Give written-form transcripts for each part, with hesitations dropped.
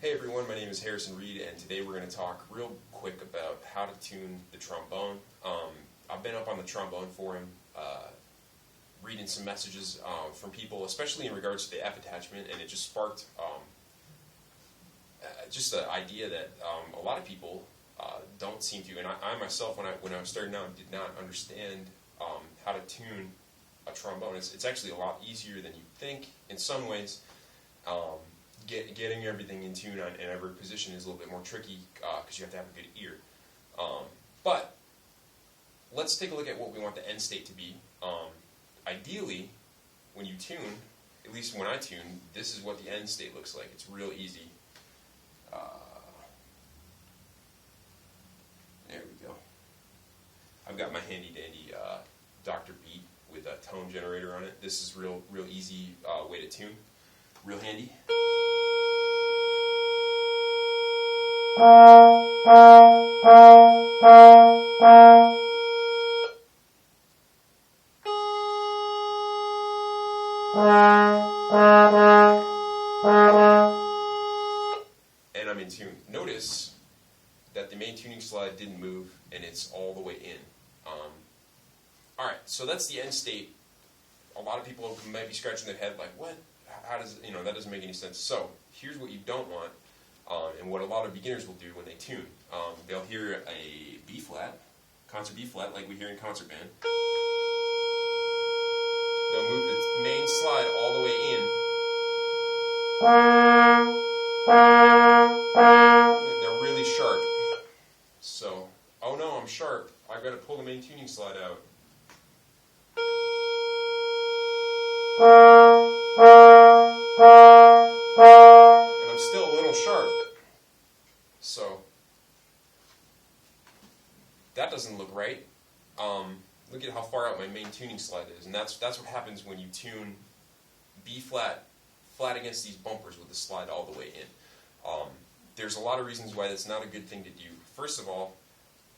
Hey everyone, my name is Harrison Reed, and today we're going to talk real quick about how to tune the trombone. I've been up on the trombone forum, reading some messages from people, especially in regards to the F attachment, and it just sparked just the idea that a lot of people don't seem to, and I myself, when I was starting out, did not understand how to tune a trombone. It's actually a lot easier than you think in some ways. Getting everything in tune in every position is a little bit more tricky because you have to have a good ear. But let's take a look at what we want the end state to be. Ideally, when you tune, at least when I tune, this is what the end state looks like. It's real easy. There we go. I've got my handy dandy Dr. Beat with a tone generator on it. This is real easy way to tune. Real handy. And I'm in tune. Notice that the main tuning slide didn't move, and it's all the way in. Alright, so that's the end state. A lot of people might be scratching their head like, what? How does, that doesn't make any sense. So, here's what you don't want, and what a lot of beginners will do when they tune. They'll hear a B flat, concert B flat, like we hear in concert band. They'll move the main slide all the way in. They're really sharp. So, oh no, I'm sharp. I've got to pull the main tuning slide out. And I'm still a little sharp. So, that doesn't look right. Look at how far out my main tuning slide is. And that's what happens when you tune B flat against these bumpers with the slide all the way in. There's a lot of reasons why that's not a good thing to do. First of all,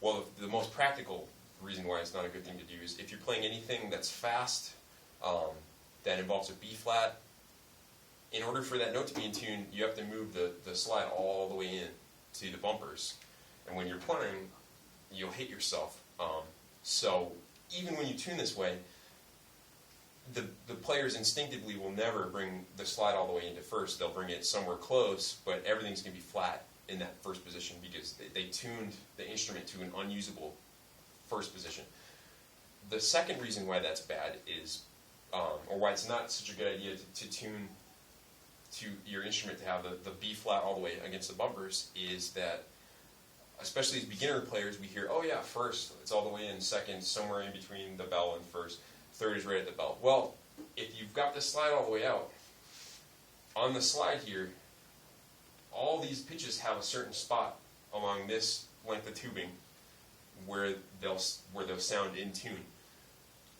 well, the most practical reason why it's not a good thing to do is if you're playing anything that's fast, that involves a B flat, in order for that note to be in tune, you have to move the slide all the way in to the bumpers. And when you're playing, you'll hit yourself. So even when you tune this way, the players instinctively will never bring the slide all the way into first. They'll bring it somewhere close, but everything's going to be flat in that first position because they tuned the instrument to an unusable first position. The second reason why that's bad is, or why it's not such a good idea to tune to your instrument to have the B flat all the way against the bumpers, is that, especially as beginner players, we hear, oh yeah, first, it's all the way in, second, somewhere in between the bell and first, third is right at the bell. Well, if you've got this slide all the way out, on the slide here, all these pitches have a certain spot along this length of tubing where they'll sound in tune.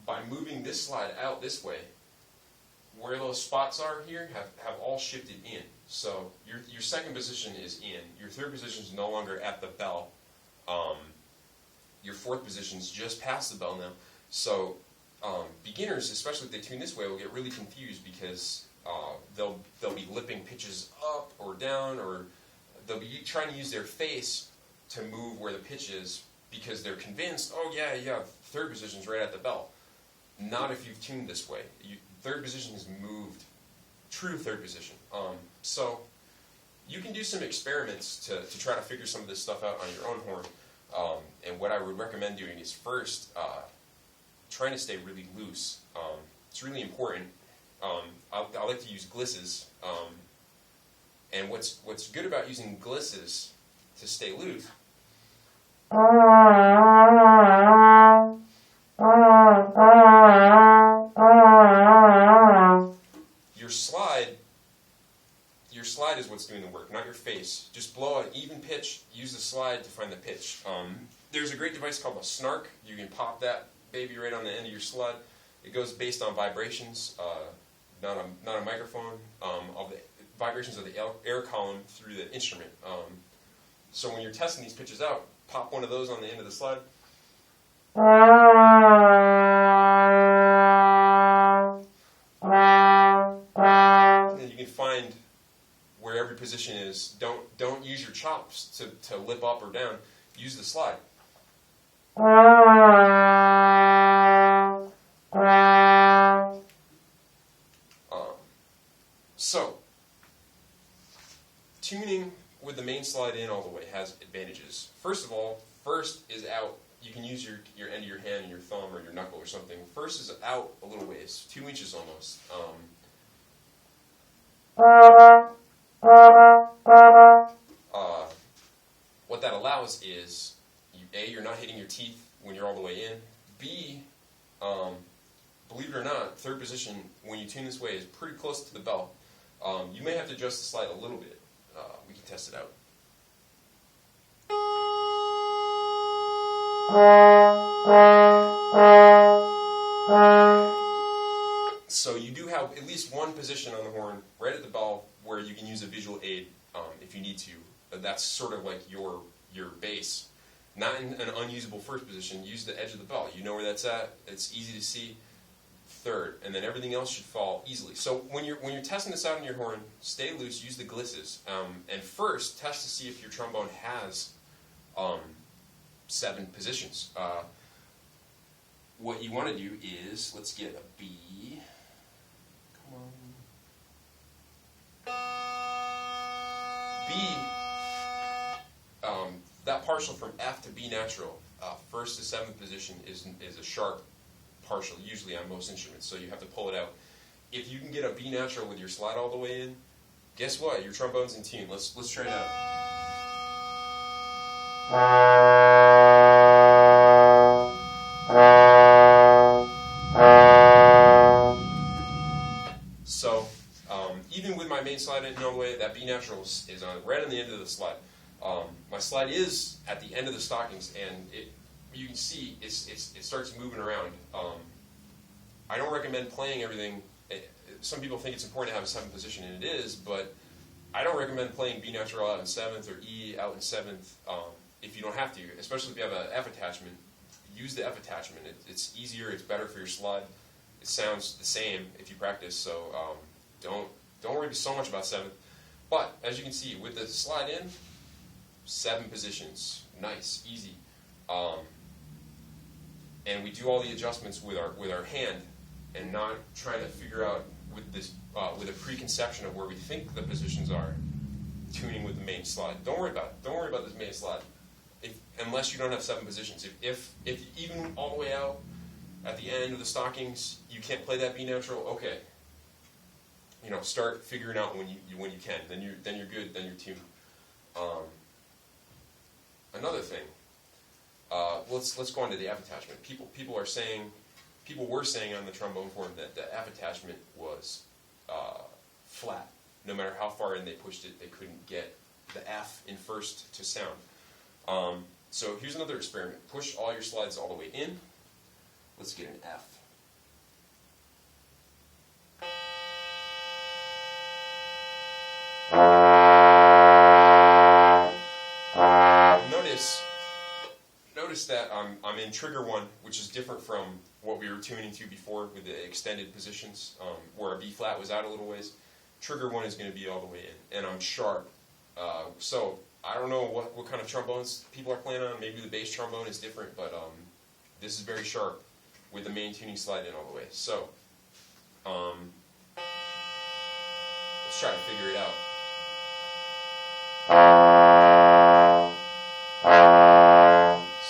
By moving this slide out this way, where those spots are here have all shifted in. So your second position is in. Your third position is no longer at the bell. Your fourth position is just past the bell now. So beginners, especially if they tune this way, will get really confused because they'll be lipping pitches up or down, or they'll be trying to use their face to move where the pitch is because they're convinced, oh yeah, third position is right at the bell. Not if you've tuned this way. Third position is moved, true third position. So you can do some experiments to try to figure some of this stuff out on your own horn. And what I would recommend doing is first trying to stay really loose. It's really important. I like to use glisses. And what's good about using glisses to stay loose your slide is what's doing the work, not your face. Just blow an even pitch, use the slide to find the pitch. There's a great device called a snark. You can pop that baby right on the end of your slide. It goes based on vibrations, not a microphone, of the vibrations of the air column through the instrument. So when you're testing these pitches out, pop one of those on the end of the slide. position is don't use your chops to lip up or down. Use the slide. So, tuning with the main slide in all the way has advantages. First of all, first is out. You can use your end of your hand and your thumb or your knuckle or something. First is out a little ways, 2 inches almost. What that allows is, you're not hitting your teeth when you're all the way in. B, believe it or not, third position, when you tune this way, is pretty close to the bell. You may have to adjust the slide a little bit. We can test it out. So you do have at least one position on the horn right at the bell where you can use a visual aid if you need to. That's sort of like your bass. Not in an unusable first position. Use the edge of the bell. You know where that's at. It's easy to see. Third, and then everything else should fall easily. So when you're testing this out on your horn, stay loose. Use the glisses, and first test to see if your trombone has 7 positions. What you want to do is, let's get a B. Come on. B. That partial from F to B natural, first to 7th position is a sharp partial, usually on most instruments, so you have to pull it out. If you can get a B natural with your slide all the way in, guess what? Your trombone's in tune. Let's try it out. So, even with my main slide in all the way, that B natural is on right on the end of the slide. My slide is at the end of the stockings, and you can see it starts moving around. I don't recommend playing everything. Some people think it's important to have a 7th position, and it is, but I don't recommend playing B natural out in 7th or E out in 7th if you don't have to, especially if you have an F attachment. Use the F attachment. It's easier, it's better for your slide. It sounds the same if you practice, so don't worry so much about 7th. But, as you can see, with the slide in, 7 positions. Nice, easy. And we do all the adjustments with our hand, and not trying to figure out with a preconception of where we think the positions are. Tuning with the main slide. Don't worry about it. Don't worry about this main slide, unless you don't have 7 positions. If even all the way out at the end of the stockings you can't play that B natural, okay. Start figuring out when you can. Then you're good. Then you're tuned. Another thing. Let's go on to the F attachment. People were saying on the trombone form that the F attachment was flat. No matter how far in they pushed it, they couldn't get the F in first to sound. So here's another experiment. Push all your slides all the way in. Let's get an F. Notice that I'm in trigger 1, which is different from what we were tuning to before with the extended positions, where a B flat was out a little ways. Trigger 1 is going to be all the way in, and I'm sharp. So I don't know what kind of trombones people are playing on. Maybe the bass trombone is different, but this is very sharp with the main tuning slide in all the way. So let's try to figure it out.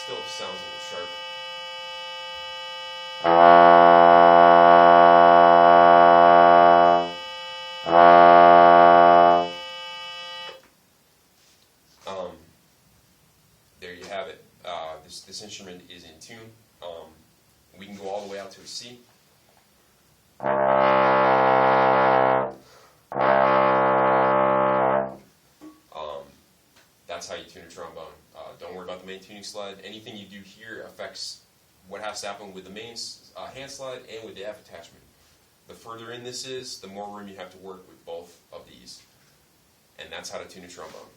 Still sounds a little sharp. There you have it. This instrument is in tune. We can go all the way out to a C. That's how you tune a trombone. Don't worry about the main tuning slide. Anything you do here affects what has to happen with the main hand slide and with the F attachment. The further in this is, the more room you have to work with both of these. And that's how to tune a trombone.